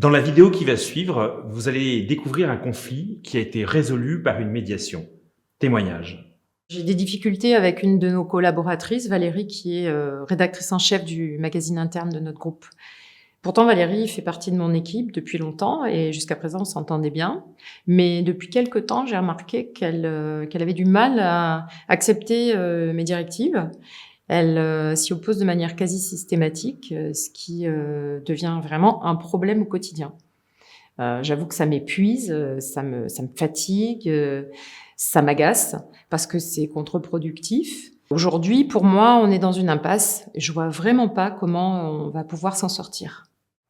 Dans la vidéo qui va suivre, vous allez découvrir un conflit qui a été résolu par une médiation. Témoignage. J'ai des difficultés avec une de nos collaboratrices, Valérie, qui est rédactrice en chef du magazine interne de notre groupe. Pourtant, Valérie fait partie de mon équipe depuis longtemps et jusqu'à présent, on s'entendait bien. Mais depuis quelque temps, j'ai remarqué qu'elle avait du mal à accepter mes directives. Elle s'y oppose de manière quasi systématique, ce qui devient vraiment un problème au quotidien. J'avoue que ça m'épuise, ça me fatigue, ça m'agace parce que c'est contre-productif. Aujourd'hui, pour moi, on est dans une impasse. Je vois vraiment pas comment on va pouvoir s'en sortir.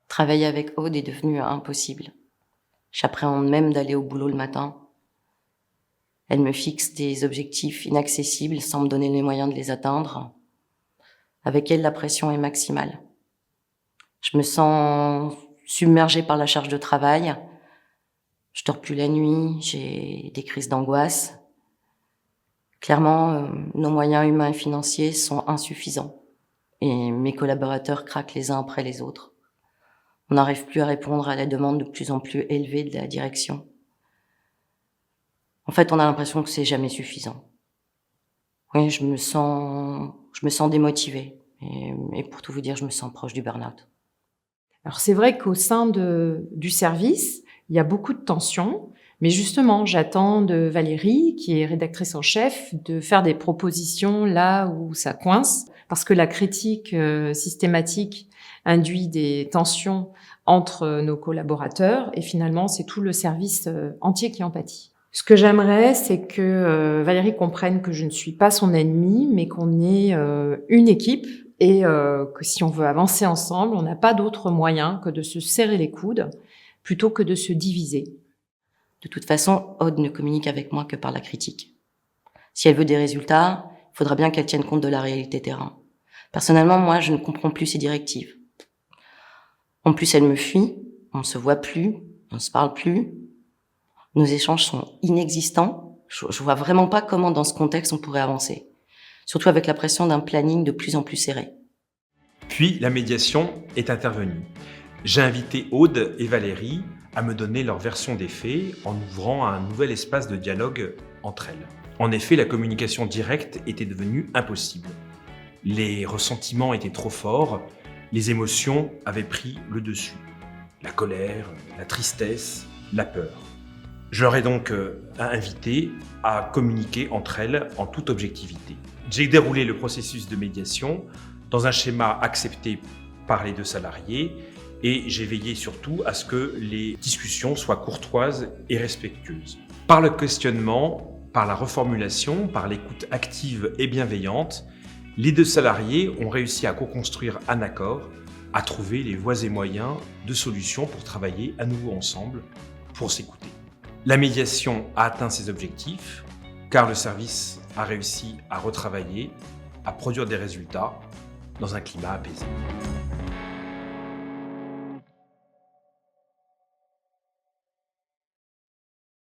Travailler avec Aude est devenu impossible. J'appréhende même d'aller au boulot le matin. Elle me fixe des objectifs inaccessibles sans me donner les moyens de les atteindre. Avec elle, la pression est maximale. Je me sens submergée par la charge de travail. Je dors plus la nuit, j'ai des crises d'angoisse. Clairement, nos moyens humains et financiers sont insuffisants. Et mes collaborateurs craquent les uns après les autres. On n'arrive plus à répondre à la demande de plus en plus élevée de la direction. En fait, on a l'impression que c'est jamais suffisant. Oui, je me sens démotivée. Et pour tout vous dire, je me sens proche du burn-out. Alors c'est vrai qu'au sein du service, il y a beaucoup de tensions, mais justement, j'attends de Valérie, qui est rédactrice en chef, de faire des propositions là où ça coince, parce que la critique systématique induit des tensions entre nos collaborateurs, et finalement, c'est tout le service entier qui en pâtit. Ce que j'aimerais, c'est que Valérie comprenne que je ne suis pas son ennemie, mais qu'on est une équipe, et que si on veut avancer ensemble, on n'a pas d'autre moyen que de se serrer les coudes, plutôt que de se diviser. De toute façon, Aude ne communique avec moi que par la critique. Si elle veut des résultats, il faudra bien qu'elle tienne compte de la réalité terrain. Personnellement, moi, je ne comprends plus ses directives. En plus, elle me fuit, on ne se voit plus, on ne se parle plus. Nos échanges sont inexistants. Je vois vraiment pas comment, dans ce contexte, on pourrait avancer. Surtout avec la pression d'un planning de plus en plus serré. Puis la médiation est intervenue. J'ai invité Aude et Valérie à me donner leur version des faits en ouvrant un nouvel espace de dialogue entre elles. En effet, la communication directe était devenue impossible. Les ressentiments étaient trop forts, les émotions avaient pris le dessus. La colère, la tristesse, la peur. Je leur ai donc invité à communiquer entre elles en toute objectivité. J'ai déroulé le processus de médiation dans un schéma accepté par les deux salariés et j'ai veillé surtout à ce que les discussions soient courtoises et respectueuses. Par le questionnement, par la reformulation, par l'écoute active et bienveillante, les deux salariés ont réussi à co-construire un accord, à trouver les voies et moyens de solutions pour travailler à nouveau ensemble, pour s'écouter. La médiation a atteint ses objectifs, car le service a réussi à retravailler, à produire des résultats dans un climat apaisé.